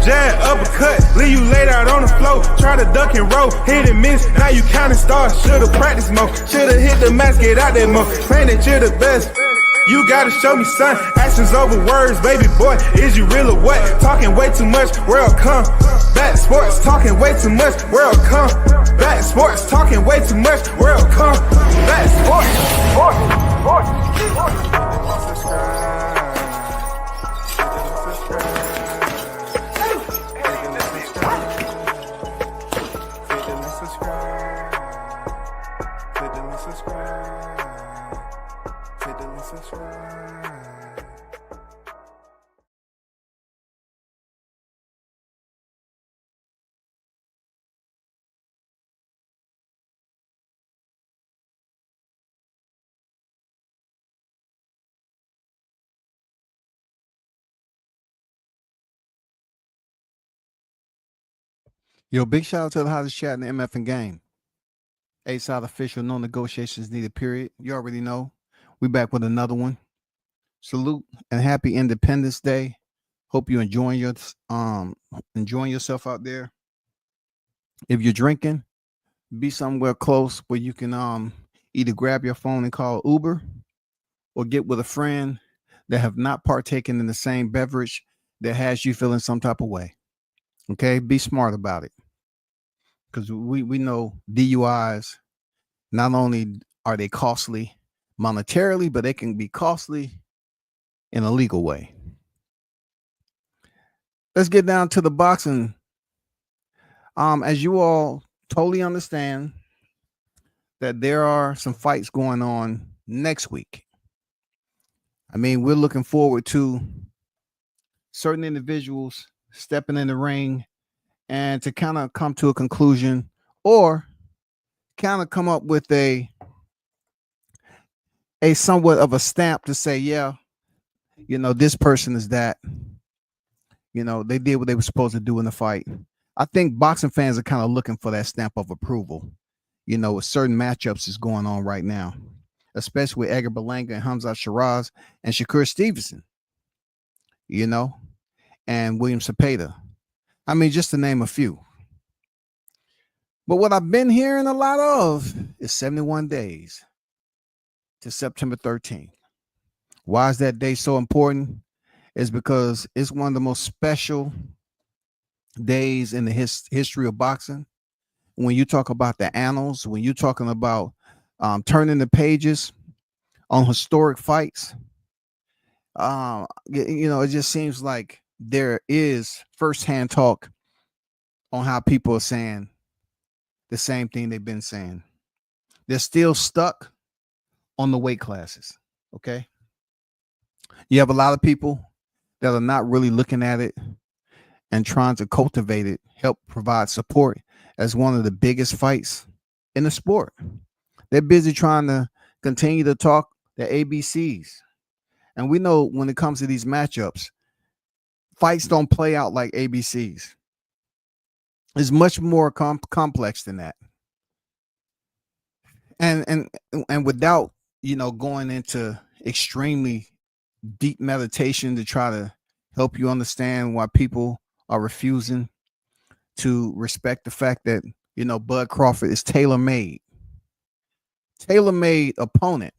jab, uppercut, leave you laid out on the floor. Try to duck and roll, hit and miss, now you counting stars. Should've practiced more, should've hit the mask, get out there more. Claim that you're the best. You gotta show me, son. Actions over words, baby boy. Is you real or what? Talking way too much, world come. Back sports, talking way too much, world come. Back sports, talking way too much, world come. Back sports, Yo, big shout out to the hottest chat in the MF and game. A-Side official, no negotiations needed, period. You already know. We back with another one. Salute and happy Independence Day. Hope you're enjoying yourself out there. If you're drinking, be somewhere close where you can either grab your phone and call Uber or get with a friend that have not partaken in the same beverage that has you feeling some type of way. Okay, be smart about it. Because we know DUIs, not only are they costly monetarily, but they can be costly in a legal way. Let's get down to the boxing. As you all totally understand that there are some fights going on next week. I mean, we're looking forward to certain individuals stepping in the ring and to kind of come to a conclusion or kind of come up with a somewhat of a stamp to say, yeah, you know, this person is that, you know, they did what they were supposed to do in the fight. I think boxing fans are kind of looking for that stamp of approval, you know, with certain matchups is going on right now, especially with Edgar Berlanga and Hamzat Shiraz and Shakur Stevenson, you know, and William Cepeda. I mean, just to name a few. But what I've been hearing a lot of is 71 days to September 13th. Why is that day so important? It's because it's one of the most special days in the history of boxing. When you talk about the annals, when you're talking about turning the pages on historic fights, you know, it just seems like there is firsthand talk on how people are saying the same thing they've been saying. They're still stuck on the weight classes. Okay. You have a lot of people that are not really looking at it and trying to cultivate it, help provide support as one of the biggest fights in the sport. They're busy trying to continue to talk the ABCs. And we know when it comes to these matchups, fights don't play out like ABCs. It's much more complex than that. And without, you know, going into extremely deep meditation to try to help you understand why people are refusing to respect the fact that, you know, Bud Crawford is tailor-made opponent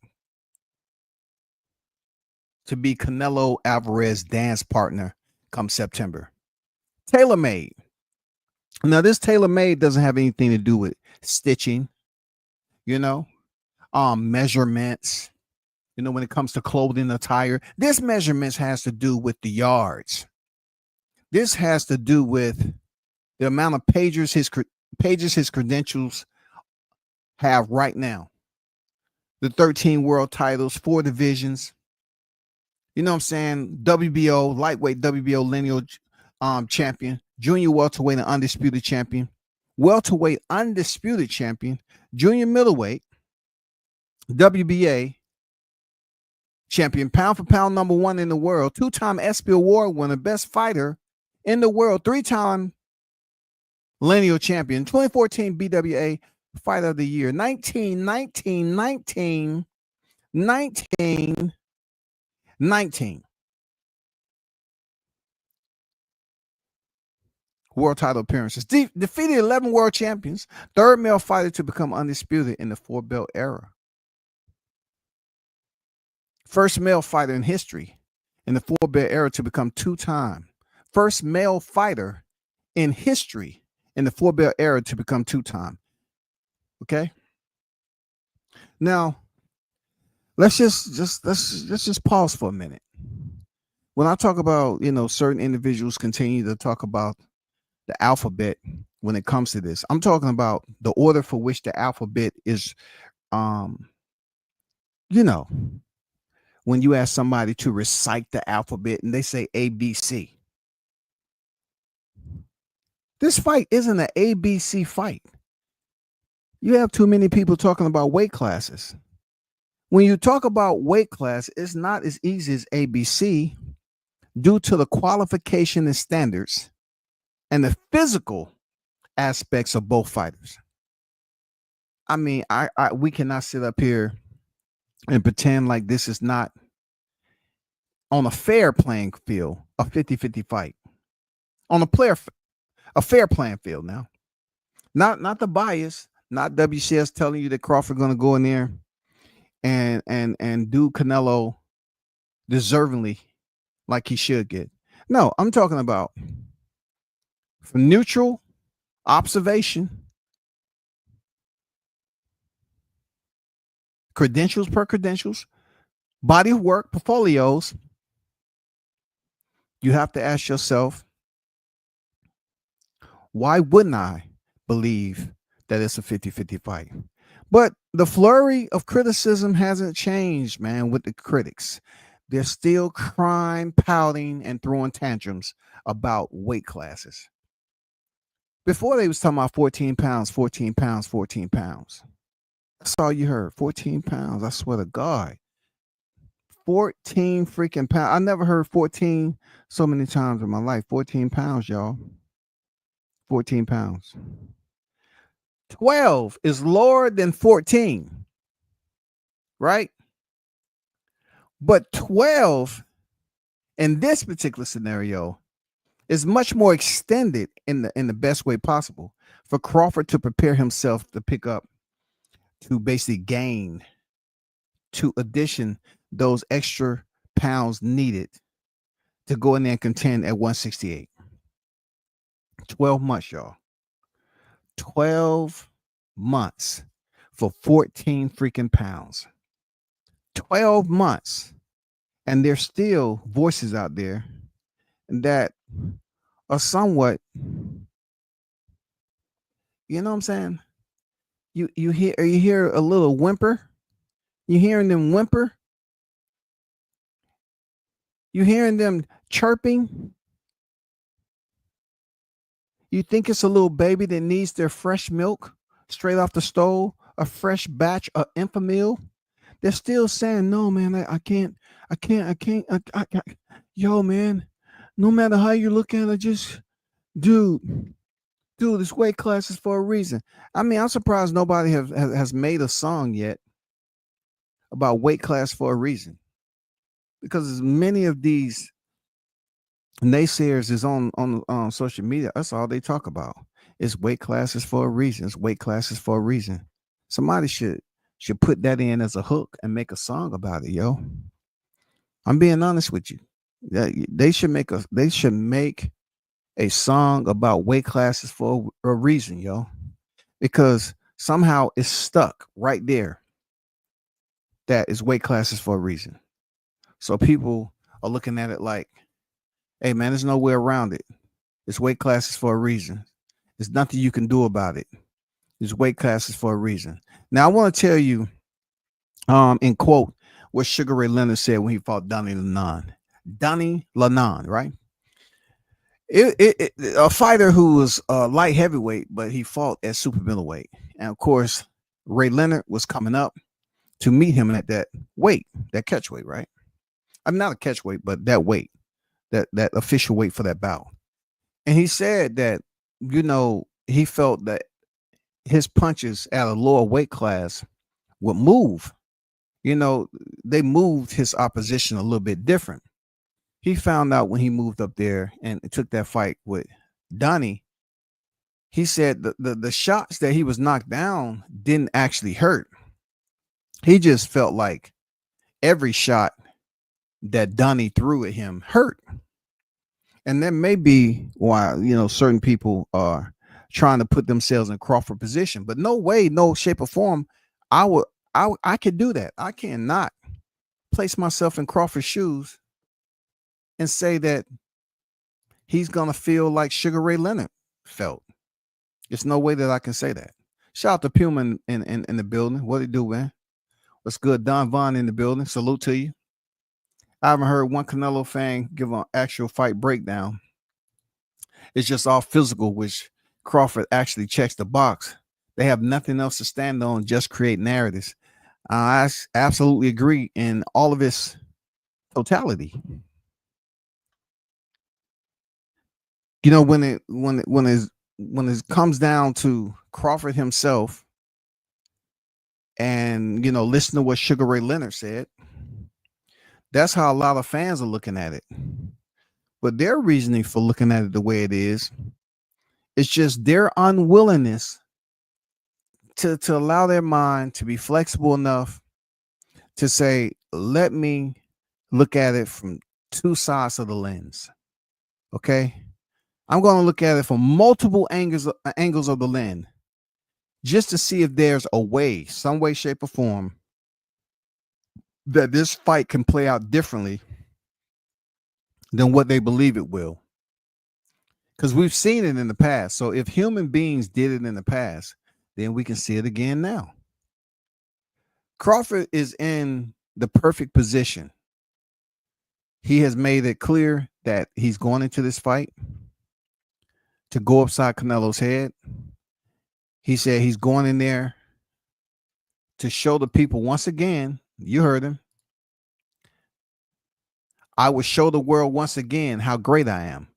to be Canelo Alvarez's dance partner come September. Tailor-made. Now, this tailor-made doesn't have anything to do with stitching, you know, measurements, you know, when it comes to clothing, attire. This measurements has to do with the yards. This has to do with the amount of pages his credentials have right now. The 13 world titles, 4 divisions. You know what I'm saying? WBO, lightweight WBO lineal champion, junior welterweight and undisputed champion, welterweight undisputed champion, junior middleweight, WBA champion, pound for pound #1 in the world, 2-time ESPY award winner, best fighter in the world, 3-time lineal champion, 2014 BWA fighter of the year, 19. world title appearances. Defeated 11 world champions. Third male fighter to become undisputed in the 4-belt era. First male fighter in history in the 4-belt era to become two-time. First male fighter in history in the 4-belt era to become two-time. Okay. Now, let's just pause for a minute. When I talk about, certain individuals continue to talk about the alphabet when it comes to this, I'm talking about the order for which the alphabet is, when you ask somebody to recite the alphabet and they say ABC. This fight isn't an ABC fight. You have too many people talking about weight classes. When you talk about weight class, it's not as easy as ABC due to the qualification and standards and the physical aspects of both fighters. I mean, we cannot sit up here and pretend like this is not on a fair playing field, a 50-50 fight. On a fair playing field now. Not the bias, not WCS telling you that Crawford going to go in there and do Canelo deservingly like he should get. No, I'm talking about from neutral observation, credentials per credentials, body of work, portfolios. You have to ask yourself, why wouldn't I believe that it's a 50-50 fight? But the flurry of criticism hasn't changed, man, with the critics. They're still crying, pouting, and throwing tantrums about weight classes. Before they was talking about 14 pounds, 14 pounds, 14 pounds. That's all you heard, 14 pounds. I swear to God. 14 freaking pounds. I never heard 14 so many times in my life. 14 pounds, y'all. 14 pounds. 12 is lower than 14, right? But 12 in this particular scenario is much more extended in the best way possible for Crawford to prepare himself to pick up, to basically gain, to addition those extra pounds needed to go in there and contend at 168. 12 months, y'all. 12 months for 14 freaking pounds. 12 months. And there's still voices out there that are somewhat, you know what I'm saying? You hear a little whimper. You hearing them whimper. You hearing them chirping. You think it's a little baby that needs their fresh milk straight off the stove, a fresh batch of Infamil. They're still saying, no, man, I can't. Yo, man, no matter how you look at it, just, dude, this weight class is for a reason. I mean, I'm surprised nobody has made a song yet about weight class for a reason. Because as many of these naysayers is on social media, that's all they talk about. It's weight classes for a reason. It's weight classes for a reason. Somebody should put that in as a hook and make a song about it, yo. I'm being honest with you. They should make a song about weight classes for a reason, yo. Because somehow it's stuck right there. That is weight classes for a reason. So people are looking at it like, hey, man, there's no way around it. It's weight classes for a reason. There's nothing you can do about it. It's weight classes for a reason. Now, I want to tell you, in quote, what Sugar Ray Leonard said when he fought Donnie Lennon. Donnie Lennon, right? A fighter who was light heavyweight, but he fought at super middleweight. And, of course, Ray Leonard was coming up to meet him at that weight, that catch weight, right? I'm not a catch weight, but that weight, that official weight for that bout. And he said that, he felt that his punches at a lower weight class would move. They moved his opposition a little bit different. He found out when he moved up there and took that fight with Donnie he said the shots that he was knocked down didn't actually hurt. He just felt like every shot that Donnie threw at him hurt. And that may be why, certain people are trying to put themselves in Crawford position, but no way, no shape or form, I could do that. I cannot place myself in Crawford's shoes and say that he's gonna feel like Sugar Ray Leonard felt. There's no way that I can say that. Shout out to Puma in the building. What it do, man? What's good? Don Vaughn in the building. Salute to you. I haven't heard one Canelo fan give an actual fight breakdown. It's just all physical, which Crawford actually checks the box. They have nothing else to stand on, just create narratives. I absolutely agree in all of its totality. When it comes down to Crawford himself, and listen to what Sugar Ray Leonard said, that's how a lot of fans are looking at it. But their reasoning for looking at it the way it is, it's just their unwillingness to allow their mind to be flexible enough to say, let me look at it from two sides of the lens. Okay? I'm going to look at it from multiple angles of the lens, just to see if there's a way, some way, shape, or form, that this fight can play out differently than what they believe it will. Because we've seen it in the past. So if human beings did it in the past, then we can see it again now. Crawford is in the perfect position. He has made it clear that he's going into this fight to go upside Canelo's head. He said he's going in there to show the people once again, you heard him, I will show the world once again how great I am.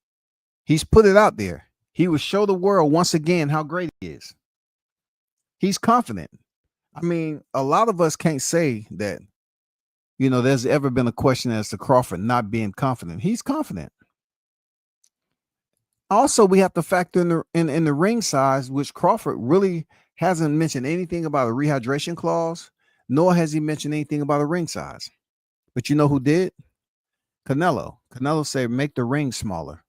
He's put it out there. He will show the world once again how great he is. He's confident. I mean, a lot of us can't say that, there's ever been a question as to Crawford not being confident. He's confident. Also, we have to factor in the ring size, which Crawford really hasn't mentioned anything about a rehydration clause, nor has he mentioned anything about a ring size. But you know who did? Canelo. Canelo said, make the ring smaller.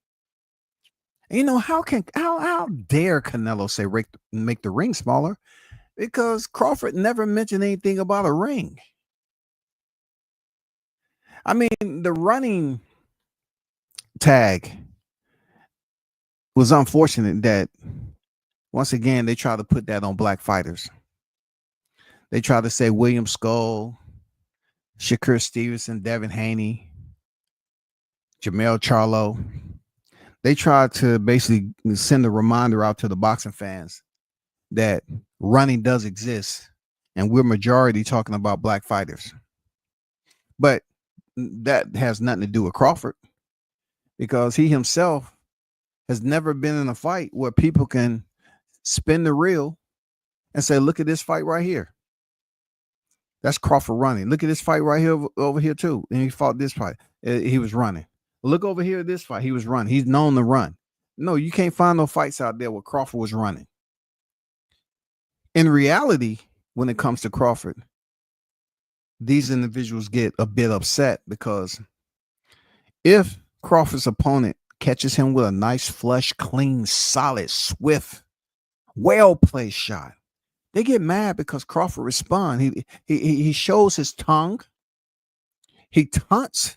And how dare Canelo say make the ring smaller? Because Crawford never mentioned anything about a ring. I mean, the running tag was unfortunate that once again they tried to put that on black fighters. They tried to say William Skull, Shakur Stevenson, Devin Haney, Jamel Charlo. They tried to basically send a reminder out to the boxing fans that running does exist, and we're majority talking about black fighters. But that has nothing to do with Crawford, because he himself has never been in a fight where people can spin the reel and say, look at this fight right here. That's Crawford running. Look at this fight right here, over here too. And he fought this fight. He was running. Look over here at this fight. He was running. He's known to run. No, you can't find no fights out there where Crawford was running. In reality, when it comes to Crawford, these individuals get a bit upset, because if Crawford's opponent catches him with a nice, flush, clean, solid, swift, well-placed shot, they get mad because Crawford responds. He shows his tongue. He taunts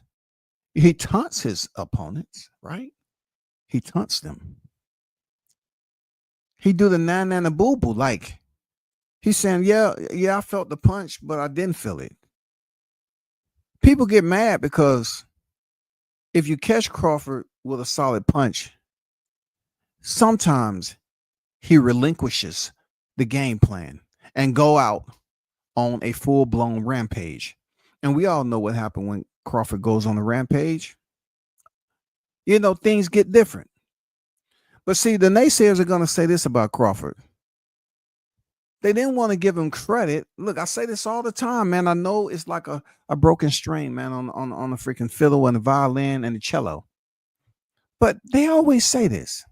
his opponents, right? He taunts them. He do the nana boo boo, like he's saying, yeah, I felt the punch, but I didn't feel it. People get mad because if you catch Crawford with a solid punch, sometimes he relinquishes the game plan and go out on a full-blown rampage. And we all know what happened when Crawford goes on a rampage. Things get different. But see, the naysayers are going to say this about Crawford. They didn't want to give him credit. Look, I say this all the time, man. I know it's like a broken string, man, on the freaking fiddle and the violin and the cello. But they always say this.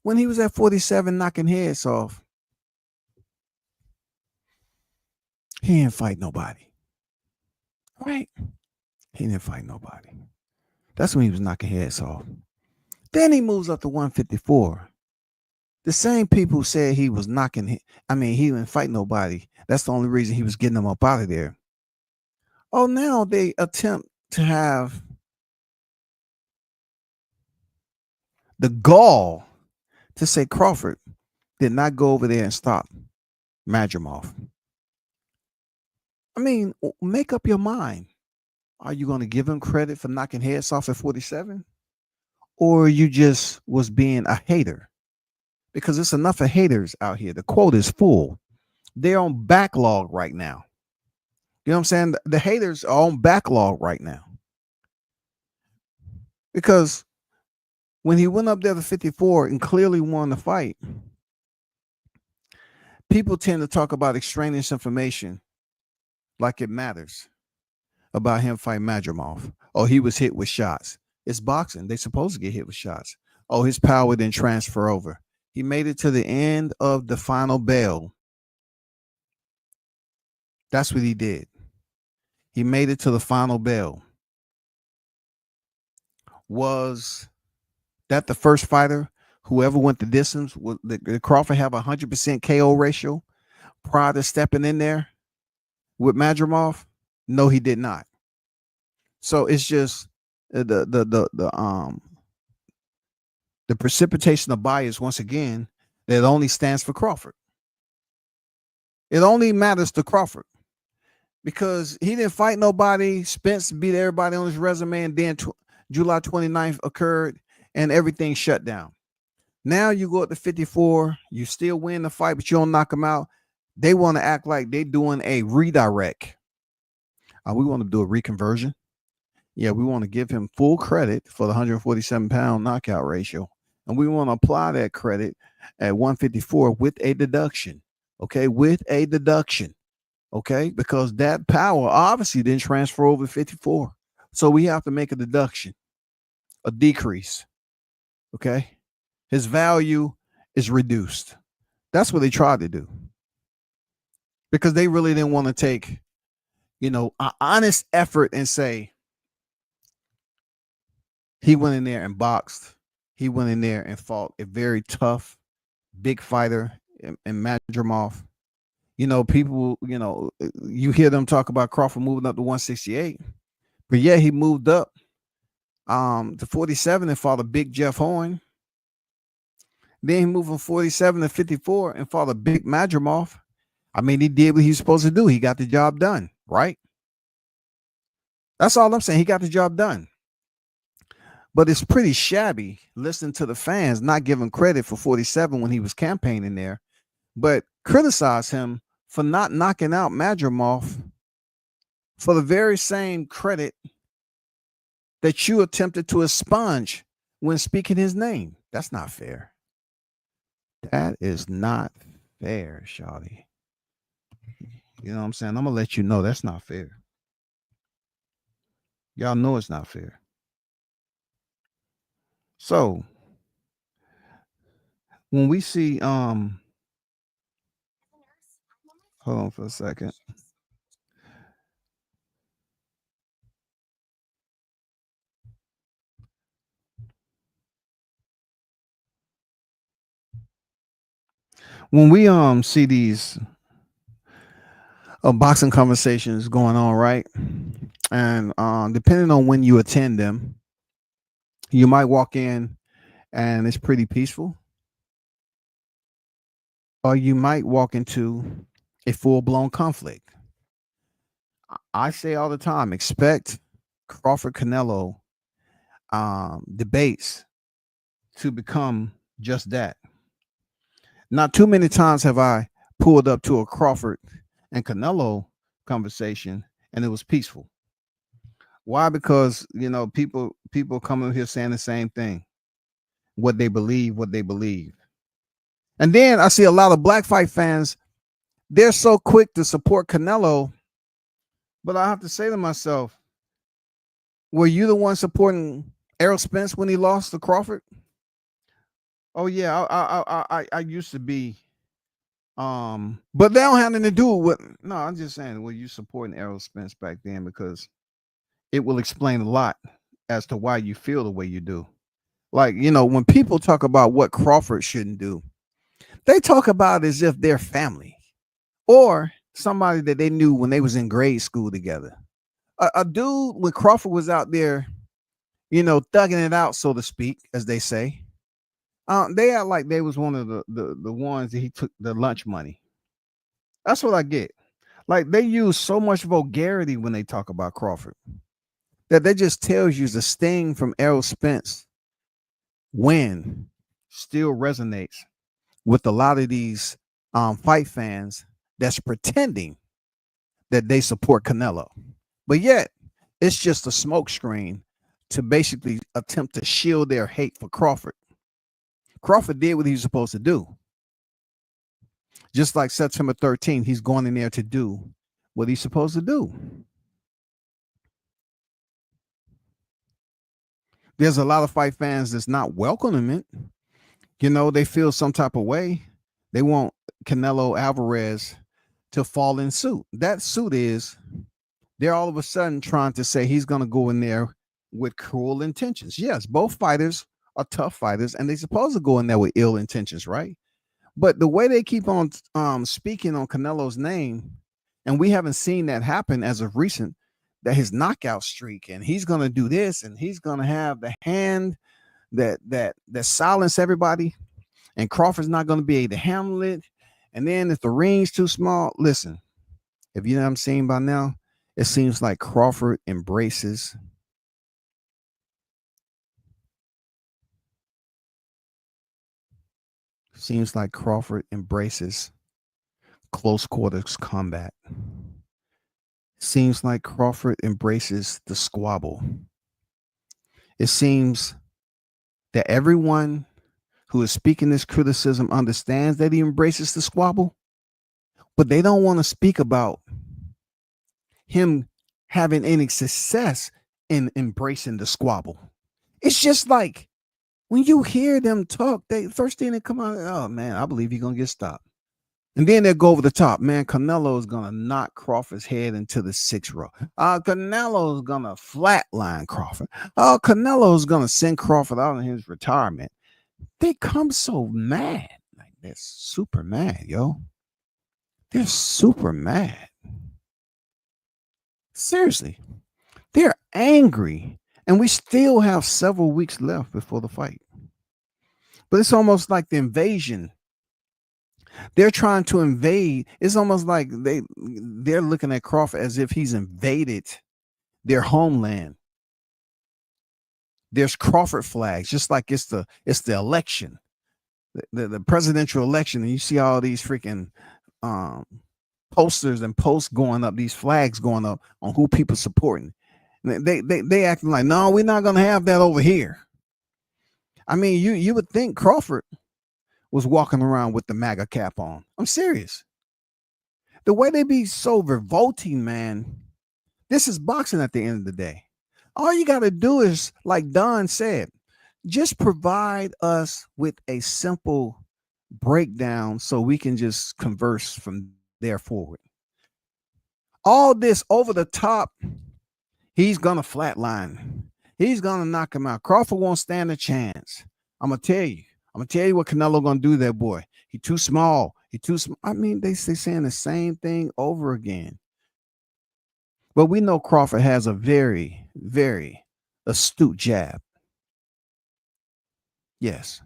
When he was at 47 knocking heads off, he didn't fight nobody. Right? He didn't fight nobody. That's when he was knocking heads off. Then he moves up to 154. The same people who said he was knocking, he didn't fight nobody. That's the only reason he was getting them up out of there. Oh, now they attempt to have the gall to say Crawford did not go over there and stop Madrimov. I mean, make up your mind. Are you going to give him credit for knocking heads off at 47? Or you just was being a hater? Because it's enough of haters out here. The quote is full. They're on backlog right now. You know what I'm saying? The haters are on backlog right now. Because when he went up there to 54 and clearly won the fight, people tend to talk about extraneous information like it matters about him fighting Madrimov. Oh, he was hit with shots. It's boxing. They're supposed to get hit with shots. Oh, his power didn't transfer over. He made it to the end of the final bell. That's what he did. He made it to the final bell. Was that the first fighter who ever went the distance? Did Crawford have 100% KO ratio prior to stepping in there with Madrimov? No, he did not. So it's just the precipitation of bias once again that only stands for Crawford. It only matters to Crawford because he didn't fight nobody. Spence beat everybody on his resume, and then July 29th occurred and everything shut down. Now you go up to 54, you still win the fight, but you don't knock them out. They want to act like they're doing a redirect. We want to do a reconversion. Yeah, we want to give him full credit for the 147-pound knockout ratio. And we want to apply that credit at 154 with a deduction. Okay, with a deduction. Okay, because that power obviously didn't transfer over 54. So we have to make a deduction, a decrease. Okay, his value is reduced. That's what they tried to do. Because they really didn't want to take, an honest effort and say, he went in there and boxed. He went in there and fought a very tough, big fighter in Madrimov. People, you hear them talk about Crawford moving up to 168. But yeah, he moved up to 47 and fought a big Jeff Horn. Then he moved from 47 to 54 and fought a big Madrimov. I mean, he did what he was supposed to do. He got the job done, right? That's all I'm saying. He got the job done. But it's pretty shabby listening to the fans not giving credit for 47 when he was campaigning there, but criticize him for not knocking out Madrimov for the very same credit that you attempted to expunge when speaking his name. That's not fair. That is not fair, shawty. You know what I'm saying? I'm going to let you know that's not fair. Y'all know it's not fair. So when we see hold on for a second. When we see these boxing conversations going on, right? And depending on when you attend them, you might walk in and it's pretty peaceful. Or you might walk into a full-blown conflict. I say all the time, expect Crawford Canelo debates to become just that. Not too many times have I pulled up to a Crawford and Canelo conversation and it was peaceful. Why? Because people come in here saying the same thing, what they believe. And then I see a lot of black fight fans, they're so quick to support Canelo, but I have to say to myself, were you the one supporting Errol Spence when he lost to Crawford? Oh yeah, I used to be. But they don't have anything to do with. No, I'm just saying. Well, you supporting Errol Spence back then because it will explain a lot as to why you feel the way you do. Like, when people talk about what Crawford shouldn't do, they talk about it as if they're family or somebody that they knew when they was in grade school together. A dude when Crawford was out there, thugging it out, so to speak, as they say. They act like they was one of the ones that he took the lunch money. That's what I get. Like they use so much vulgarity when they talk about Crawford that they just tells you the sting from Errol Spence win still resonates with a lot of these fight fans that's pretending that they support Canelo. But yet, it's just a smokescreen to basically attempt to shield their hate for Crawford. Crawford did what he was supposed to do. Just like September 13th, he's going in there to do what he's supposed to do. There's a lot of fight fans that's not welcoming it. They feel some type of way. They want Canelo Alvarez to fall in suit. That suit is they're all of a sudden trying to say he's going to go in there with cruel intentions. Yes, both fighters are tough fighters, and they're supposed to go in there with ill intentions, right? But the way they keep on speaking on Canelo's name, and we haven't seen that happen as of recent, that his knockout streak, and he's going to do this, and he's going to have the hand that silence everybody, and Crawford's not going to be able to handle it. And then if the ring's too small, listen, if you know what I'm saying by now, it seems like Crawford embraces close quarters combat. Seems like Crawford embraces the squabble. It seems that everyone who is speaking this criticism understands that he embraces the squabble, but they don't want to speak about him having any success in embracing the squabble. It's just like when you hear them talk, they first thing that come out, oh man, I believe he's gonna get stopped. And then they'll go over the top. Man, Canelo is gonna knock Crawford's head into the 6th row. Canelo is gonna flatline Crawford. Canelo is gonna send Crawford out in his retirement. They come so mad. Like they're super mad, yo. They're super mad. Seriously. They're angry. And we still have several weeks left before the fight. But it's almost like the invasion. They're trying to invade. It's almost like they're looking at Crawford as if he's invaded their homeland. There's Crawford flags, just like it's the election, the presidential election, and you see all these freaking posters and posts going up, these flags going up on who people supporting. They acting like, no, we're not gonna have that over here. I mean, you would think Crawford was walking around with the MAGA cap on. I'm serious. The way they be so revolting, man. This is boxing at the end of the day. All you got to do is, like Don said, just provide us with a simple breakdown so we can just converse from there forward. All this over the top, he's going to flatline. He's going to knock him out. Crawford won't stand a chance. I'm going to tell you what Canelo going to do to that boy. He too small. I mean, they saying the same thing over again. But we know Crawford has a very, very astute jab. Yes.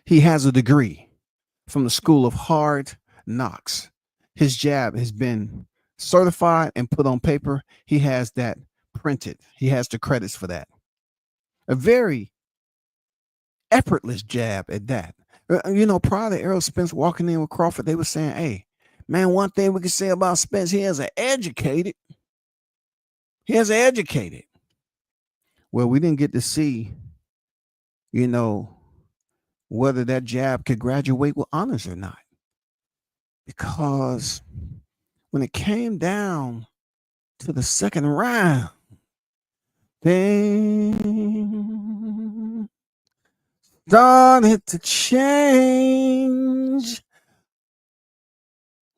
He has a degree from the school of hard knocks. His jab has been certified and put on paper. He has that printed. He has the credits for that. A very effortless jab at that. Prior to Errol Spence walking in with Crawford, they were saying, hey, man, one thing we can say about Spence, he has an educated. Well, we didn't get to see, whether that jab could graduate with honors or not. Because when it came down to the second round, started to change.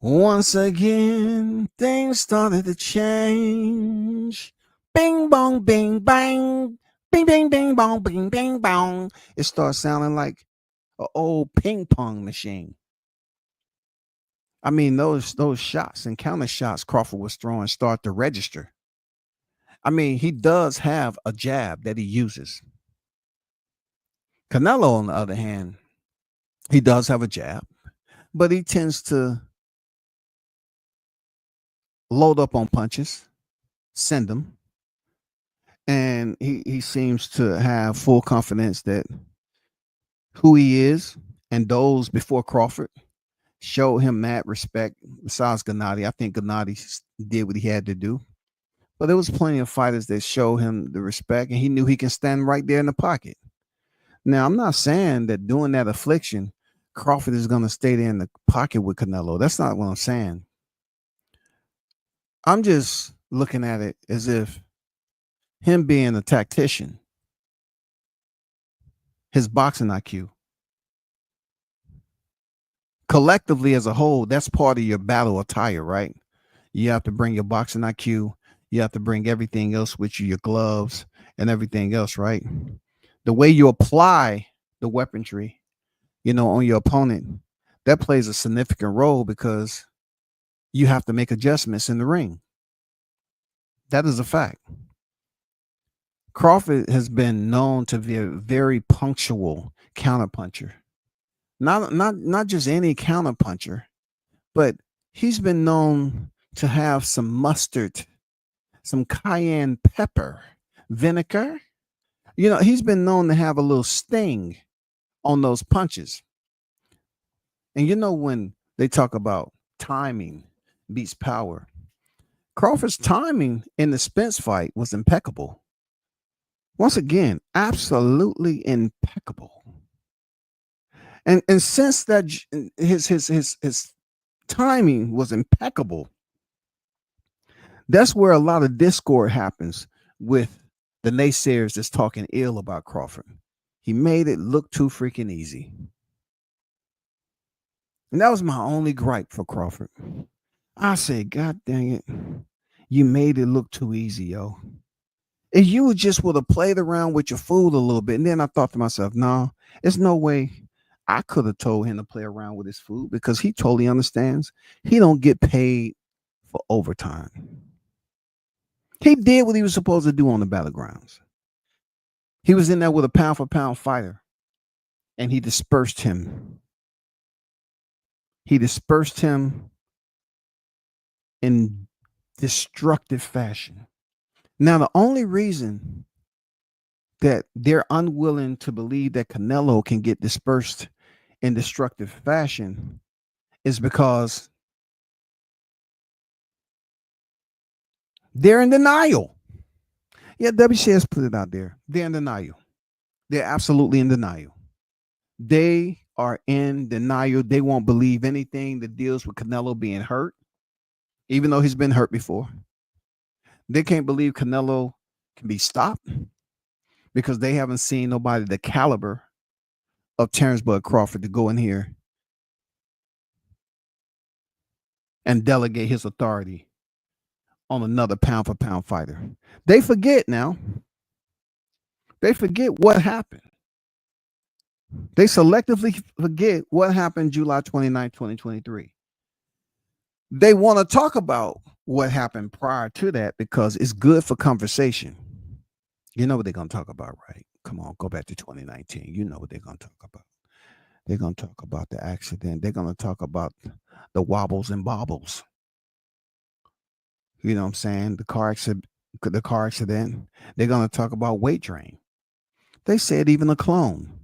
Once again, things started to change. Bing bong, bing bang, bing bing bing bong, bing bing bong. It starts sounding like an old ping pong machine. I mean, those shots and counter shots Crawford was throwing start to register. I mean, he does have a jab that he uses. Canelo, on the other hand, he does have a jab, but he tends to load up on punches, send them, and he seems to have full confidence that who he is and those before Crawford showed him mad respect. Besides Gennady, I think Gennady did what he had to do. But there was plenty of fighters that showed him the respect, and he knew he can stand right there in the pocket. Now, I'm not saying that doing that affliction, Crawford is going to stay there in the pocket with Canelo. That's not what I'm saying. I'm just looking at it as if him being a tactician, his boxing IQ, collectively as a whole, that's part of your battle attire, right? You have to bring your boxing IQ. You have to bring everything else with you, your gloves and everything else, right? The way you apply the weaponry, on your opponent, that plays a significant role because you have to make adjustments in the ring. That is a fact. Crawford has been known to be a very punctual counterpuncher. Not just any counterpuncher, but he's been known to have some mustard, some cayenne pepper, vinegar. He's been known to have a little sting on those punches. And when they talk about timing beats power, Crawford's timing in the Spence fight was impeccable. Once again, absolutely impeccable. And since that his timing was impeccable, that's where a lot of discord happens with the naysayers that's talking ill about Crawford. He made it look too freaking easy. And that was my only gripe for Crawford. I said, God dang it, you made it look too easy, yo. If you just would have played around with your food a little bit, and then I thought to myself, no, there's no way I could have told him to play around with his food because he totally understands he don't get paid for overtime. He did what he was supposed to do on the battlegrounds. He was in there with a pound for pound fighter, and he dispersed him. He dispersed him in destructive fashion. Now, the only reason that they're unwilling to believe that Canelo can get dispersed in destructive fashion is because they're in denial. Yeah, WCS put it out there. They're in denial. They're absolutely in denial. They are in denial. They won't believe anything that deals with Canelo being hurt, even though he's been hurt before. They can't believe Canelo can be stopped because they haven't seen nobody the caliber of Terrence Bud Crawford to go in here and delegate his authority on another pound for pound fighter. They forget now. They forget what happened. They selectively forget what happened July 29, 2023. They want to talk about what happened prior to that because it's good for conversation. You know what they're going to talk about, right? Come on, go back to 2019. You know what they're going to talk about. They're going to talk about the accident. They're going to talk about the wobbles and bobbles. You know what I'm saying? The car accident. They're going to talk about weight drain. They said even a clone.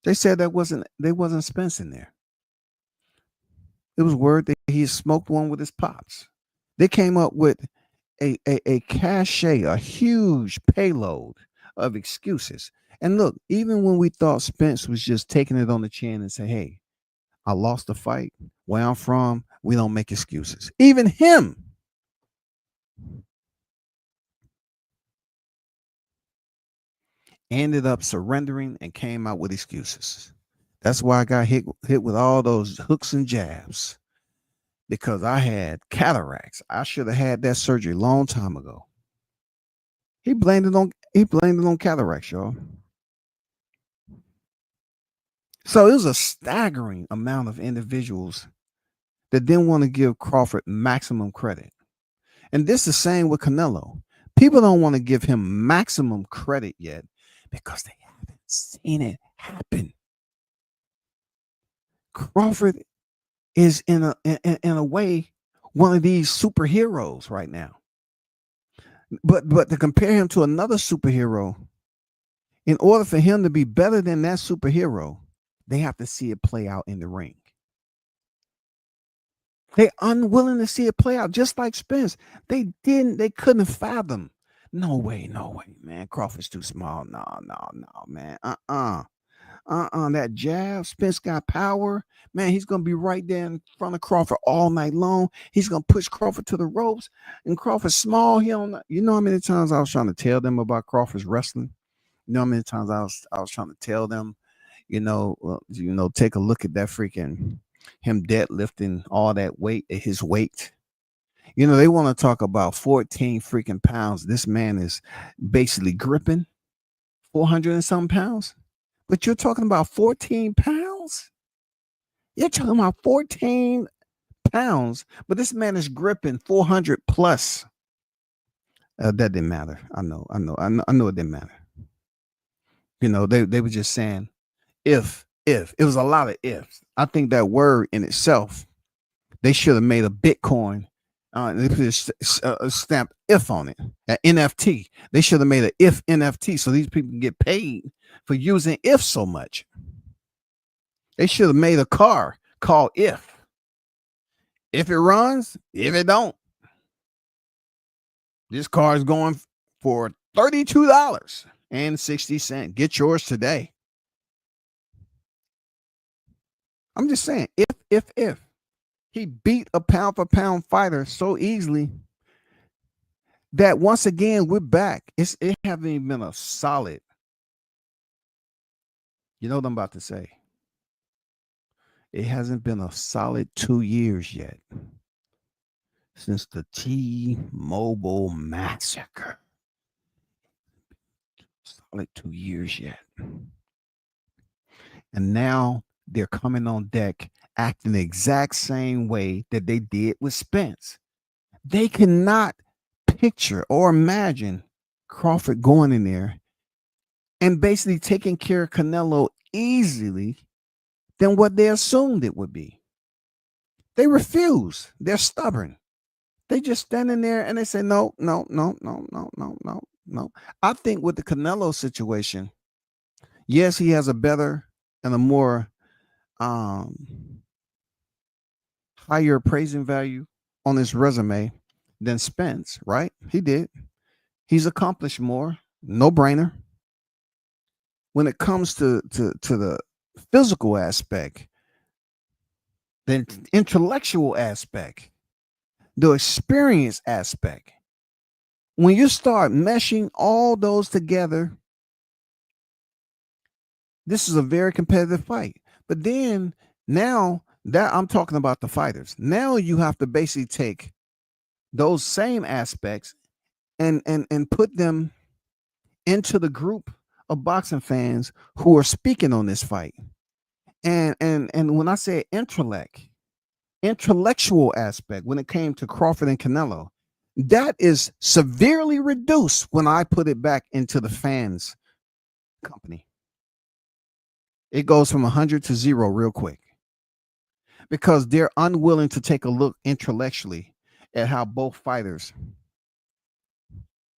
They said there wasn't Spence in there. It was word that he smoked one with his pops. They came up with a cachet, a huge payload of excuses. And look, even when we thought Spence was just taking it on the chin and say, hey, I lost the fight. Where I'm from, we don't make excuses. Even him. ended up surrendering and came out with excuses. That's why I got hit with all those hooks and jabs, because I had cataracts. I should have had that surgery a long time ago. He blamed it on cataracts, y'all. So it was a staggering amount of individuals that didn't want to give Crawford maximum credit. And this is the same with Canelo. People don't want to give him maximum credit yet because they haven't seen it happen. Crawford is in a way one of these superheroes right now. But to compare him to another superhero, in order for him to be better than that superhero, they have to see it play out in the ring. They're unwilling to see it play out, just like Spence. They couldn't fathom. No way, man. Crawford's too small. No, man. That jab, Spence got power. Man, he's gonna be right there in front of Crawford all night long. He's gonna push Crawford to the ropes. And Crawford's small. You know how many times I was trying to tell them about Crawford's wrestling? You know how many times I was trying to tell them, take a look at that freaking him deadlifting all that weight at his weight. They want to talk about 14 freaking pounds. This man is basically gripping 400 and some pounds. But you're talking about 14 pounds? You're talking about 14 pounds, but this man is gripping 400 plus. That didn't matter. I know it didn't matter. They were just saying if. It was a lot of ifs. I think that word in itself, they should have made a Bitcoin. They put a stamped if on it. An NFT. They should have made an if NFT so these people can get paid for using if so much. They should have made a car called if. If it runs, if it don't. This car is going for $32.60. Get yours today. I'm just saying, if he beat a pound for pound fighter so easily that once again we're back. It haven't even been a solid. You know what I'm about to say? It hasn't been a solid 2 years yet since the T-Mobile massacre. Solid 2 years yet. And now they're coming on deck acting the exact same way that they did with Spence. They cannot picture or imagine Crawford going in there and basically taking care of Canelo easily than what they assumed it would be. They refuse. They're stubborn. They just standing there and they say, no. I think with the Canelo situation, yes, he has a better and a more higher appraising value on his resume than Spence, right? He did. He's accomplished more. No brainer. When it comes to the physical aspect, the intellectual aspect, the experience aspect, when you start meshing all those together, this is a very competitive fight. But then now that I'm talking about the fighters, now you have to basically take those same aspects and put them into the group of boxing fans who are speaking on this fight. And when I say intellectual aspect, when it came to Crawford and Canelo, that is severely reduced when I put it back into the fans' company. It goes from 100 to 0 real quick because they're unwilling to take a look intellectually at how both fighters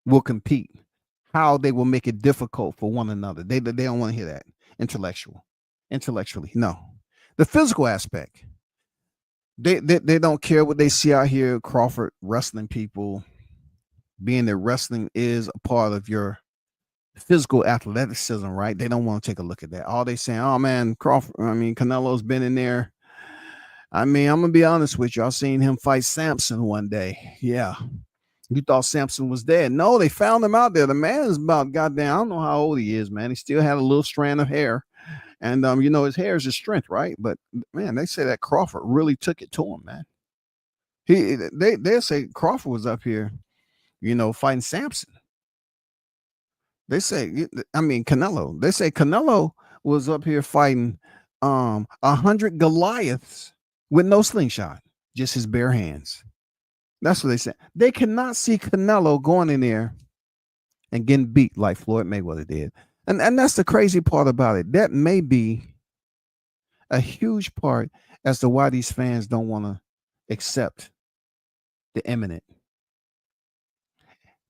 will compete, how they will make it difficult for one another. They don't want to hear that. Intellectually, no. The physical aspect, they don't care what they see out here. Crawford wrestling people, being that wrestling is a part of your physical athleticism, right? They don't want to take a look at that. All they saying, oh man, Canelo's been in there. I'm gonna be honest with you. I seen him fight Samson one day. Yeah, You thought Samson was dead. No, they found him out there. The man is about goddamn, I don't know how old he is, man. He still had a little strand of hair. And his hair is his strength, right? But man, they say that Crawford really took it to him, man. They say Crawford was up here, fighting Samson. They say, Canelo. They say Canelo was up here fighting 100 Goliaths with no slingshot, just his bare hands. That's what they said. They cannot see Canelo going in there and getting beat like Floyd Mayweather did. And that's the crazy part about it. That may be a huge part as to why these fans don't want to accept the imminent.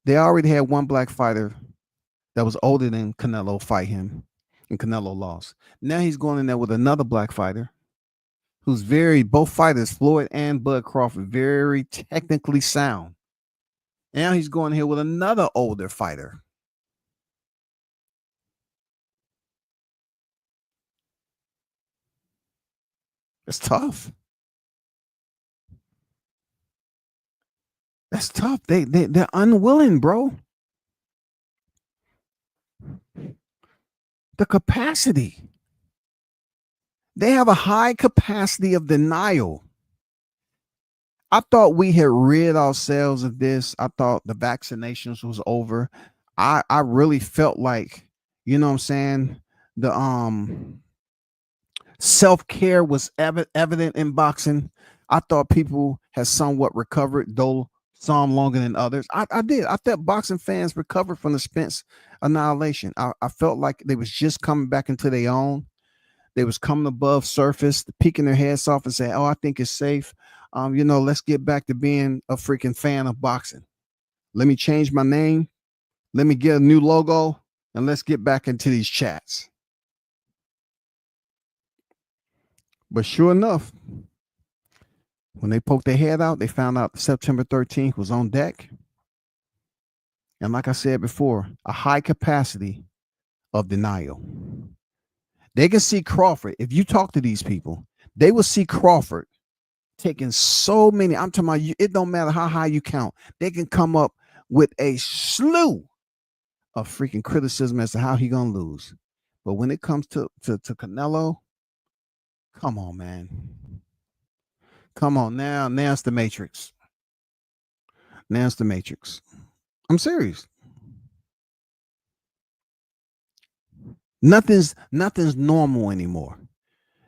They already had one black fighter that was older than Canelo fight him, and Canelo lost. Now he's going in there with another black fighter who's both fighters, Floyd and Bud Crawford, very technically sound. Now he's going here with another older fighter. It's tough. That's tough. They're unwilling, bro. The capacity. They have a high capacity of denial. I thought we had rid ourselves of this. I thought the vaccinations was over. I really felt like, you know what I'm saying, the self-care was evident in boxing. I thought people had somewhat recovered, though some longer than others. I did. I thought boxing fans recovered from the Spence annihilation. I felt like they was just coming back into their own. They was coming above surface, peeking their heads off and saying, oh, I think it's safe. Let's get back to being a freaking fan of boxing. Let me change my name. Let me get a new logo, and let's get back into these chats. But sure enough, when they poked their head out, they found out September 13th was on deck. And like I said before, a high capacity of denial. They can see Crawford. If you talk to these people, they will see Crawford taking so many. I'm talking about you. It don't matter how high you count. They can come up with a slew of freaking criticism as to how he gonna lose. But when it comes to Canelo, come on, man. Come on now. Now it's the Matrix. Now it's the Matrix. I'm serious. Nothing's normal anymore.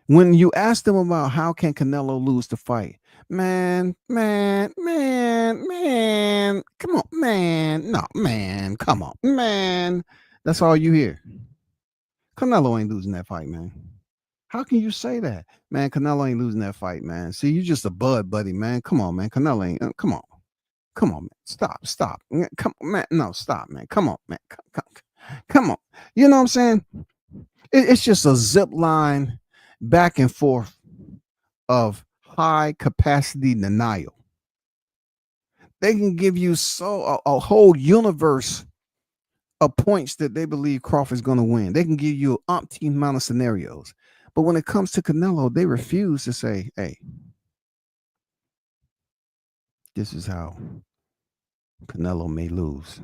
When you ask them about how can Canelo lose the fight, man, come on, man, no, man, come on, man. That's all you hear. Canelo ain't losing that fight, man. How can you say that, man? Canelo ain't losing that fight, man. See, you just a bud buddy, man. Come on, man. Canelo ain't. Come on, man. Stop. Come, man. No, stop, man. Come on, man. Come on. You know what I'm saying? It's just a zip line back and forth of high capacity denial. They can give you a whole universe of points that they believe Crawford's going to win. They can give you an umpteen amount of scenarios. But when it comes to Canelo, they refuse to say, hey, this is how Canelo may lose.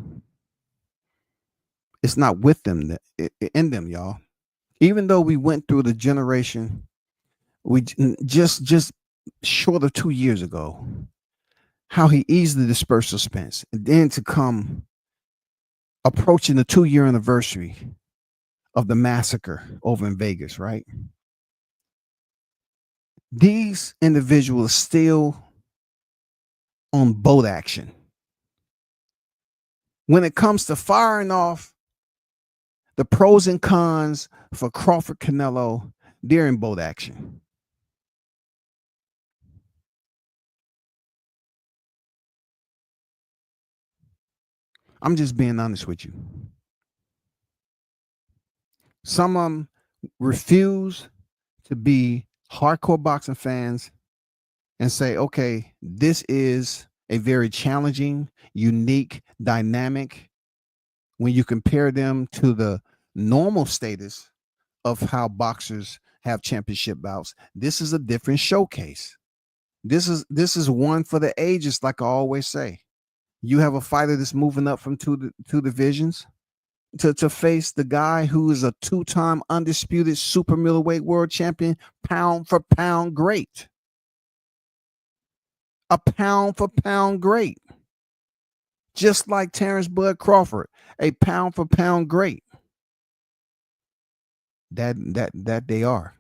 It's not with them, in them, y'all. Even though we went through the generation, we just short of 2 years ago, how he easily dispersed suspense. And then to come approaching the 2-year anniversary of the massacre over in Vegas, right? These individuals still on boat action. When it comes to firing off the pros and cons for Crawford Canelo, they're in boat action. I'm just being honest with you. Some of them refuse to be hardcore boxing fans and say, okay, this is a very challenging, unique, dynamic when you compare them to the normal status of how boxers have championship bouts. This is a different showcase. This is one for the ages, like I always say. You have a fighter that's moving up from two divisions to face the guy who is a two-time undisputed super middleweight world champion, pound for pound great. A pound for pound great. Just like Terrence Bud Crawford, a pound for pound great. That they are.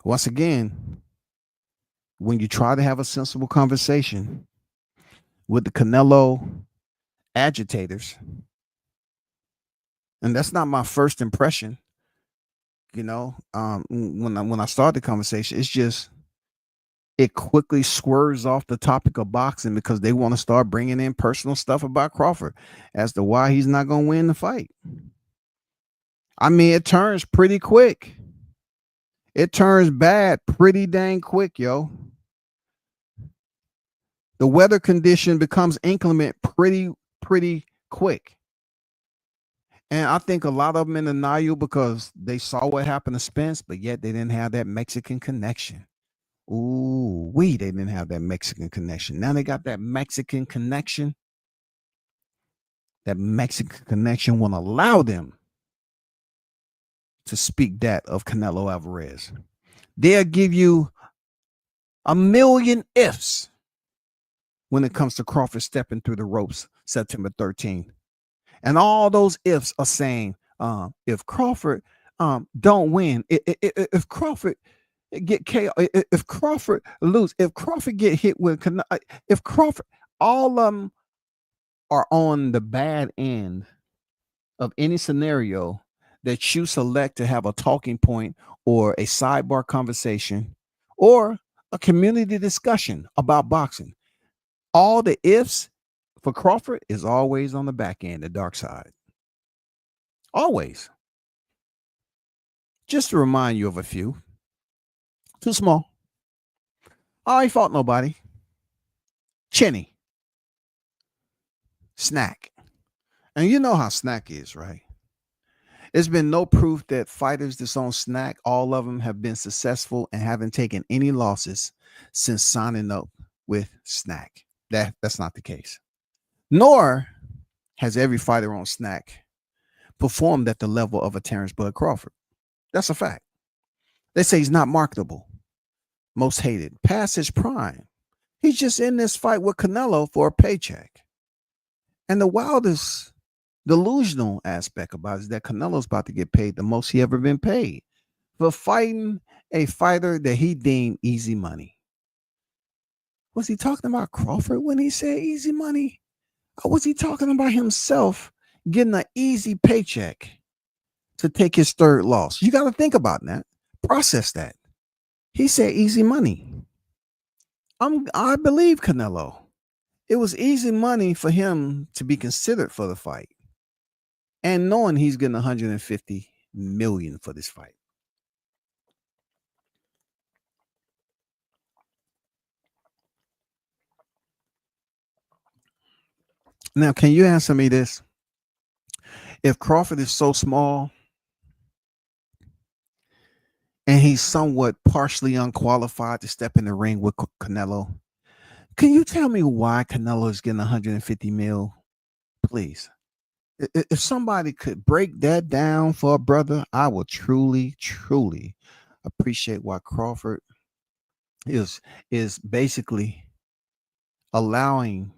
Once again, when you try to have a sensible conversation with the Canelo agitators, and that's not my first impression, when I start the conversation, it's just it quickly swerves off the topic of boxing because they want to start bringing in personal stuff about Crawford as to why he's not going to win the fight. I mean, it turns pretty quick. It turns bad pretty dang quick, yo. The weather condition becomes inclement pretty quick. And I think a lot of them in denial because they saw what happened to Spence, but yet they didn't have that Mexican connection. They didn't have that Mexican connection. Now they got that Mexican connection. That Mexican connection won't allow them to speak that of Canelo Alvarez. They'll give you a million ifs when it comes to Crawford stepping through the ropes September 13th. And all those ifs are saying, if Crawford don't win, if Crawford get KO, if Crawford lose, if Crawford get hit with, if Crawford, all of them are on the bad end of any scenario that you select to have a talking point or a sidebar conversation or a community discussion about boxing. All the ifs for Crawford is always on the back end, the dark side. Always. Just to remind you of a few. Too small. I ain't fought nobody. Chinny. Snack. And you know how Snack is, right? There's been no proof that fighters that's on Snack, all of them have been successful and haven't taken any losses since signing up with Snack. That's not the case. Nor has every fighter on Snack performed at the level of a Terrence Bud Crawford. That's a fact. They say he's not marketable. Most hated. Past his prime. He's just in this fight with Canelo for a paycheck. And the wildest delusional aspect about it is that Canelo's about to get paid the most he ever been paid for fighting a fighter that he deemed easy money. Was he talking about Crawford when he said easy money? Or was he talking about himself getting an easy paycheck to take his third loss? You got to think about that. Process that. He said easy money. I believe Canelo. It was easy money for him to be considered for the fight. And knowing he's getting 150 million for this fight. Now, can you answer me this? If Crawford is so small and he's somewhat partially unqualified to step in the ring with Canelo, can you tell me why Canelo is getting 150 mil? Please. If somebody could break that down for a brother, I would truly appreciate why Crawford is basically allowing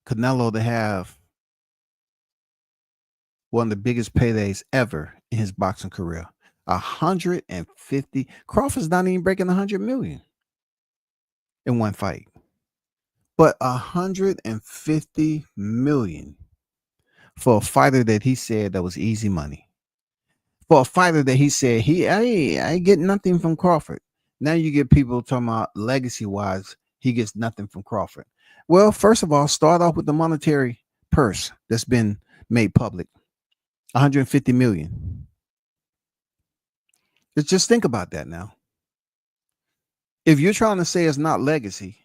Canelo to have one of the biggest paydays ever in his boxing career. 150. Crawford's not even breaking 100 million in one fight. But 150 million for a fighter that he said that was easy money. For a fighter that he said I ain't getting nothing from Crawford. Now you get people talking about legacy-wise, he gets nothing from Crawford. Well, first of all, start off with the monetary purse that's been made public. 150 million. Just think about that now. If you're trying to say it's not legacy,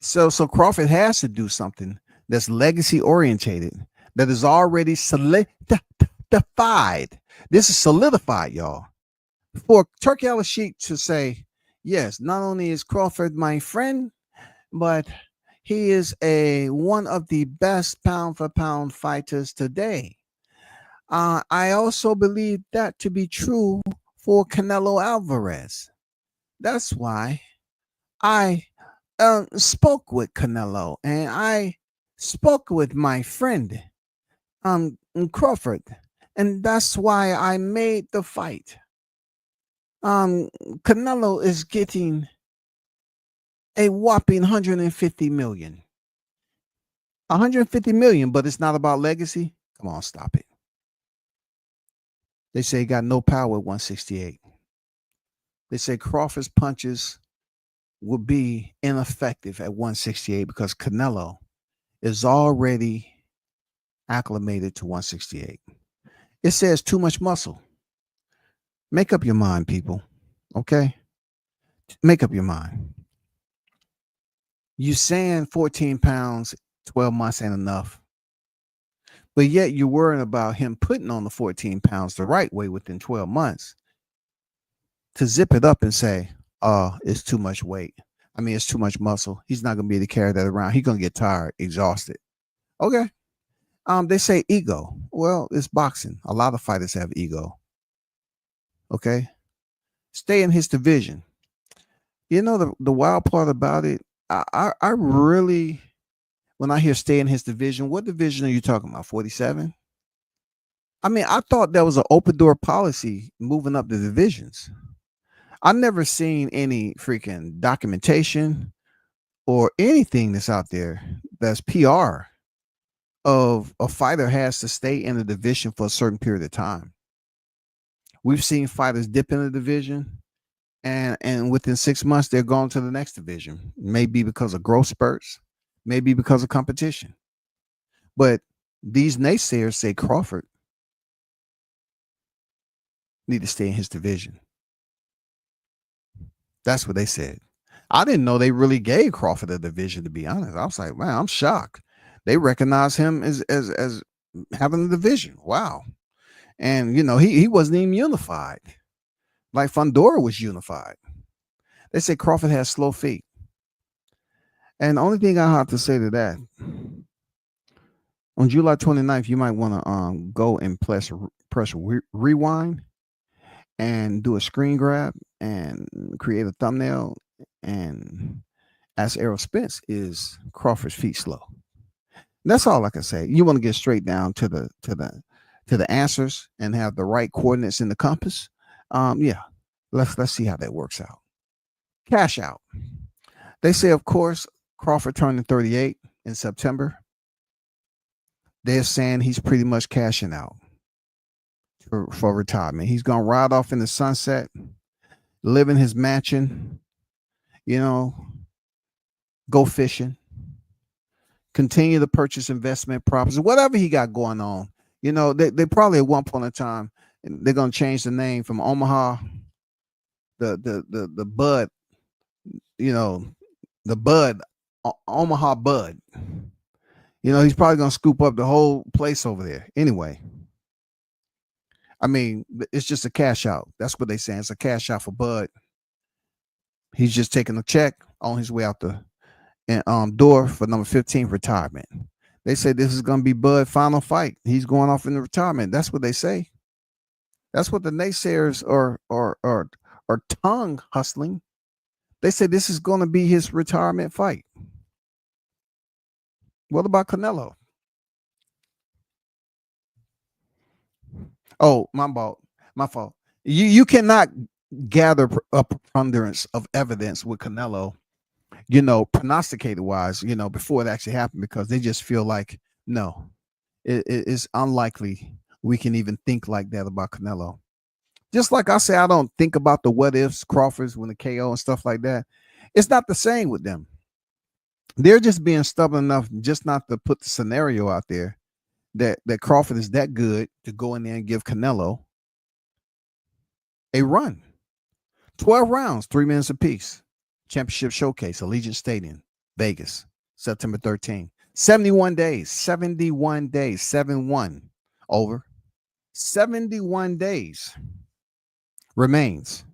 so Crawford has to do something that's legacy orientated, that is already solidified. This is solidified, y'all. For Turkey Al-Sheikh to say, yes, not only is Crawford my friend, but he is one of the best pound for pound fighters today. I also believe that to be true for Canelo Alvarez. That's why I spoke with Canelo, and I spoke with my friend Crawford, and that's why I made the fight. Canelo is getting a whopping 150 million. 150 million, but it's not about legacy. Come on, stop it. They say he got no power at 168. They say Crawford's punches would be ineffective at 168 because Canelo is already acclimated to 168. It says too much muscle. Make up your mind, people. Okay? Make up your mind. You saying 14 pounds, 12 months ain't enough. But yet you're worrying about him putting on the 14 pounds the right way within 12 months to zip it up and say, it's too much weight. I mean, it's too much muscle. He's not going to be able to carry that around. He's going to get tired, exhausted. Okay. They say ego. Well, it's boxing. A lot of fighters have ego. Okay. Stay in his division. You know, the wild part about it, I really, when I hear stay in his division, what division are you talking about? 47? I mean, I thought that was an open door policy moving up the divisions. I've never seen any freaking documentation or anything that's out there that's PR of a fighter has to stay in the division for a certain period of time. We've seen fighters dip in the division and within 6 months they're gone to the next division. Maybe because of growth spurts, maybe because of competition. But these naysayers say Crawford need to stay in his division. That's what they said. I didn't know they really gave Crawford a division, to be honest. I was like, man, I'm shocked. They recognize him as having a division. Wow. And you know, he wasn't even unified. Like Fundora was unified. They say Crawford has slow feet. And the only thing I have to say to that, on July 29th, you might want to go and press rewind and do a screen grab and create a thumbnail and ask Errol Spence, is Crawford's feet slow? That's all I can say. You want to get straight down to the answers and have the right coordinates in the compass. Yeah, let's see how that works out. Cash out. They say, of course, Crawford turning 38 in September. They're saying he's pretty much cashing out for retirement. He's gonna ride off in the sunset, live in his mansion, you know, go fishing, continue to purchase investment properties, whatever he got going on. You know, they probably at one point in time they're gonna change the name from Omaha, the Bud, you know, the Bud, Omaha Bud. You know, he's probably gonna scoop up the whole place over there. Anyway, I mean, it's just a cash out. That's what they're saying. It's a cash out for Bud. He's just taking a check on his way out the door for number 15 retirement. They say this is going to be Bud's final fight. He's going off into retirement. That's what they say. That's what the naysayers are tongue hustling. They say this is going to be his retirement fight. What about Canelo? Oh, my fault. You cannot gather a preponderance of evidence with Canelo, you know, prognosticated wise, you know, before it actually happened, because they just feel like, no, it's unlikely we can even think like that about Canelo. Just like I say, I don't think about the what ifs, Crawford's when the KO and stuff like that. It's not the same with them. They're just being stubborn enough just not to put the scenario out there that Crawford is that good to go in there and give Canelo a run. 12 rounds, 3 minutes apiece. Championship Showcase, Allegiant Stadium, Vegas, September 13th. 71 days, 7-1 over. 71 days remains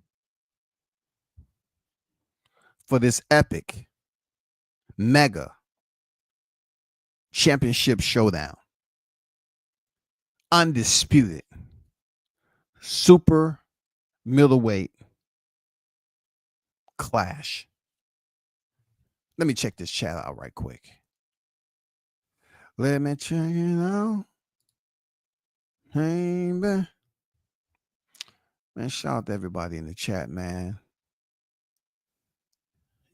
for this epic mega championship showdown. Undisputed super middleweight clash. Let me check this chat out right quick. Let me check it out. Hey, man. Man, shout out to everybody in the chat, man.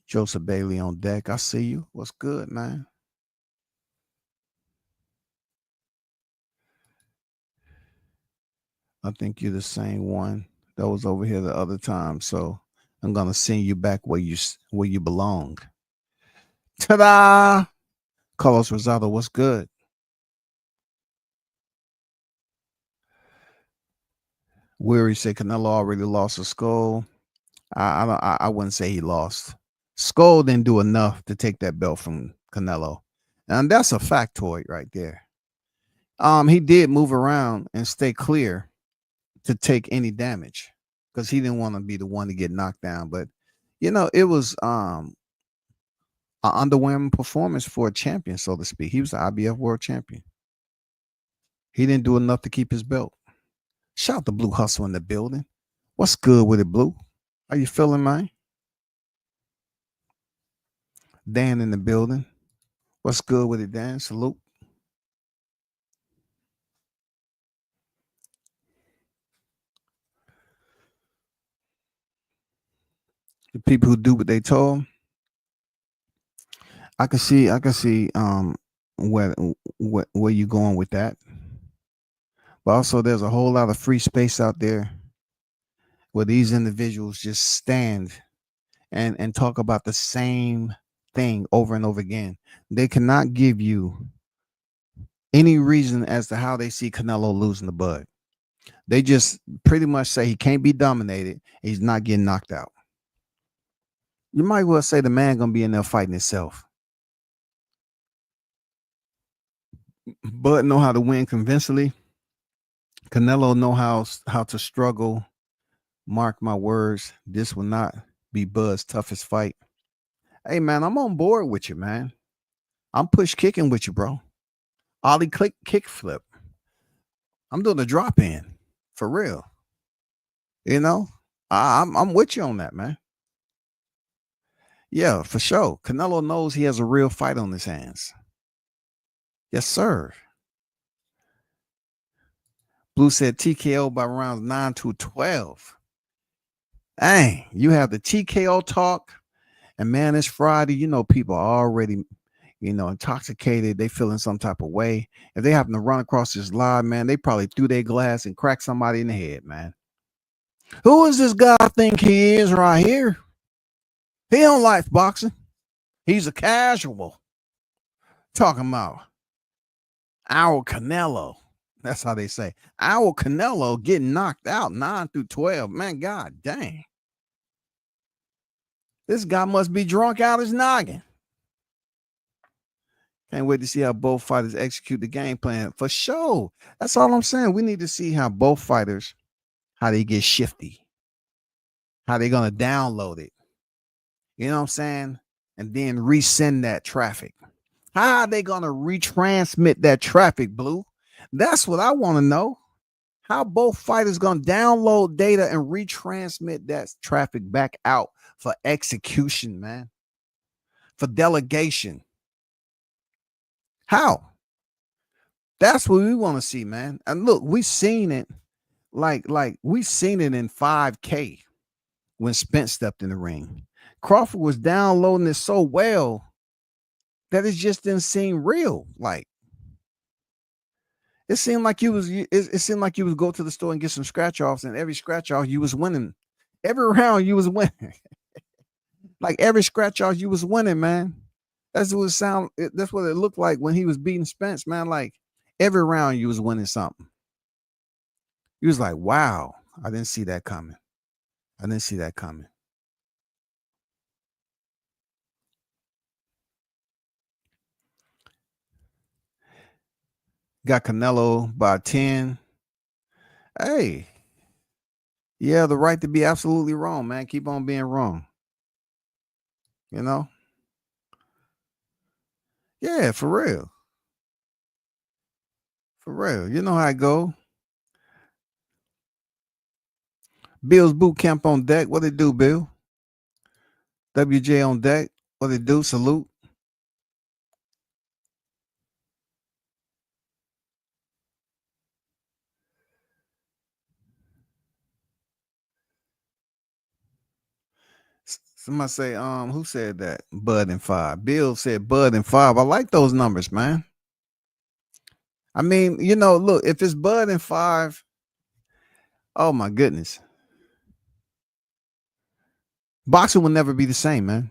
Joseph Bailey on deck. I see you. What's good, man? I think you're the same one that was over here the other time. So I'm gonna send you back where you belong. Ta-da! Carlos Rosado, what's good? Weary said Canelo already lost a Skull. I wouldn't say he lost. Skull didn't do enough to take that belt from Canelo, and that's a factoid right there. He did move around and stay clear to take any damage because he didn't want to be the one to get knocked down. But it was an underwhelming performance for a champion, so to speak. He was the IBF world champion. He didn't do enough to keep his belt. Shout out to Blue Hustle in the building. What's good with it, Blue? How you feeling, man? Dan in the building. What's good with it, Dan? Salute. The people who do what they told. I can see where you going with that. But also there's a whole lot of free space out there where these individuals just stand and talk about the same thing over and over again. They cannot give you any reason as to how they see Canelo losing the bud. They just pretty much say he can't be dominated. He's not getting knocked out. You might well say the man gonna be in there fighting himself. Bud know how to win convincingly. Canelo know how to struggle. Mark my words, this will not be Bud's toughest fight. Hey man, I'm on board with you, man. I'm push kicking with you, bro. Ollie kick flip. I'm doing a drop in for real. I'm with you on that, man. Yeah, for sure. Canelo knows he has a real fight on his hands. Yes, sir. Blue said TKO by rounds 9 to 12. Dang, you have the TKO talk. And man, it's Friday. People are already, intoxicated. They feeling some type of way. If they happen to run across this live, man, they probably threw their glass and cracked somebody in the head, man. Who is this guy I think he is right here? He don't like boxing. He's a casual. Talking about our Canelo. That's how they say. Our Canelo getting knocked out 9 through 12. Man, god dang. This guy must be drunk out his noggin. Can't wait to see how both fighters execute the game plan. For sure. That's all I'm saying. We need to see how both fighters, how they get shifty. How they going to download it. You know what I'm saying? And then resend that traffic. How are they going to retransmit that traffic, Blue? That's what I want to know. How both fighters going to download data and retransmit that traffic back out for execution, man. For delegation. How? That's what we want to see, man. And look, we seen it like we seen it in 5K when Spence stepped in the ring. Crawford was downloading it so well that it just didn't seem real. Like it seemed like it seemed like you would go to the store and get some scratch offs, and every scratch off you was winning. Every round you was winning. Like every scratch off you was winning, man. That's what it looked like when he was beating Spence, man. Like every round you was winning something. He was like, wow, I didn't see that coming. Got Canelo by 10. Hey, yeah, the right to be absolutely wrong, man. Keep on being wrong. Yeah, for real. For real. You know how I go. Bill's boot camp on deck. What it do, Bill? WJ on deck. What it do? Salute. Somebody say, who said that? Bud and 5. Bill said Bud and 5. I like those numbers, man. I mean, look, if it's Bud and 5, oh my goodness. Boxing will never be the same, man.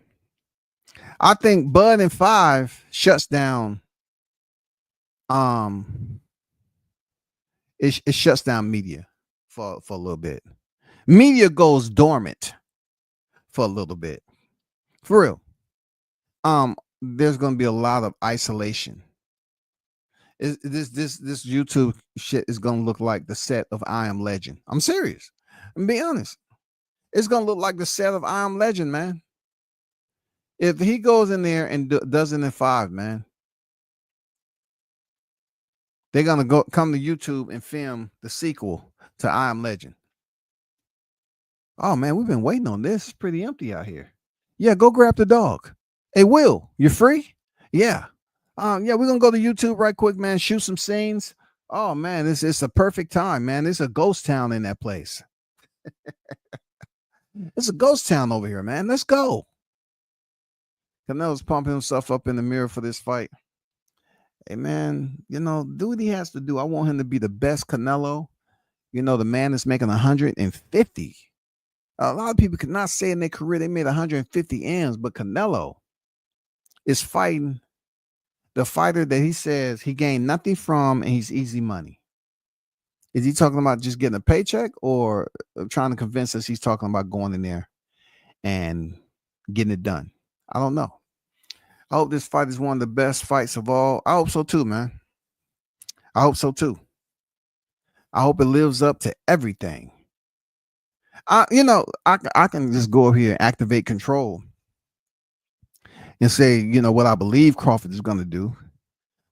I think Bud and 5 shuts down. It shuts down media for a little bit. Media goes dormant for a little bit. For real. There's gonna be a lot of isolation. This YouTube shit is gonna look like the set of I Am Legend. I'm serious. I'm being honest. It's gonna look like the set of I Am Legend, man. If he goes in there and does it in 5, man, they're gonna come to YouTube and film the sequel to I Am Legend. Oh man, we've been waiting on this. It's pretty empty out here. Yeah, go grab the dog. Hey, Will, you free? Yeah. Yeah, we're gonna go to YouTube right quick, man. Shoot some scenes. Oh man, it's a perfect time, man. It's a ghost town in that place. It's a ghost town over here, man. Let's go. Canelo's pumping himself up in the mirror for this fight. Hey man, do what he has to do. I want him to be the best Canelo. The man is making 150. A lot of people could not say in their career they made 150 M's, but Canelo is fighting the fighter that he says he gained nothing from and he's easy money. Is he talking about just getting a paycheck or trying to convince us he's talking about going in there and getting it done? I don't know. I hope this fight is one of the best fights of all. I hope so too, man. I hope so too. I hope it lives up to everything. I can just go up here and activate control and say, what I believe Crawford is going to do.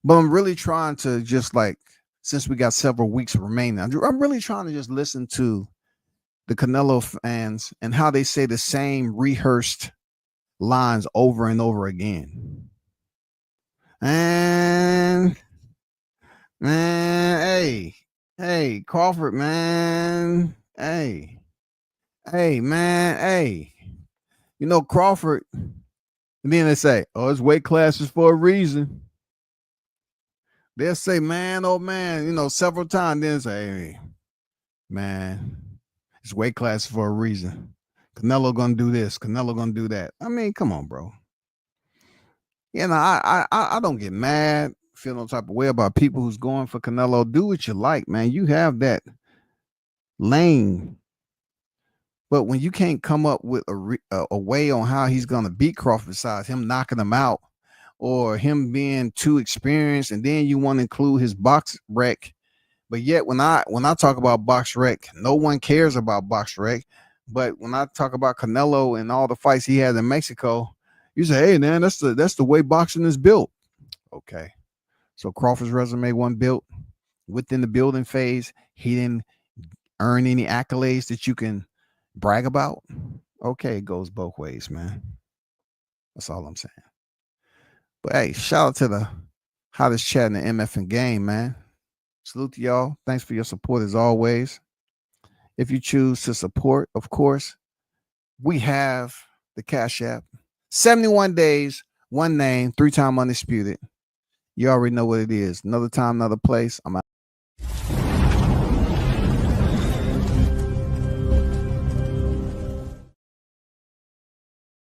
But I'm really trying to just since we got several weeks remaining, I'm really trying to just listen to the Canelo fans and how they say the same rehearsed lines over and over again. And man, hey, Crawford, man, hey, man, hey, Crawford. And then they say, oh, it's weight classes for a reason. They'll say, man, oh man, several times. Then say, hey, man, it's weight classes for a reason. Canelo gonna do this. Canelo gonna do that. I mean, come on, bro. I don't get mad, feel no type of way about people who's going for Canelo. Do what you like, man. You have that lane. But when you can't come up with a way on how he's gonna beat Crawford besides him knocking him out or him being too experienced, and then you want to include his box rec. But yet when I talk about box rec, no one cares about box rec. But when I talk about Canelo and all the fights he had in Mexico, you say, hey man, that's the way boxing is built. Okay. So Crawford's resume wasn't built within the building phase. He didn't earn any accolades that you can brag about. Okay, it goes both ways, man. That's all I'm saying. But hey, shout out to the hottest chat in the MF and game, man. Salute to y'all. Thanks for your support as always. If you choose to support, of course, we have the Cash App. 71 days, one name, 3-time undisputed. You already know what it is. Another time, another place. I'm out.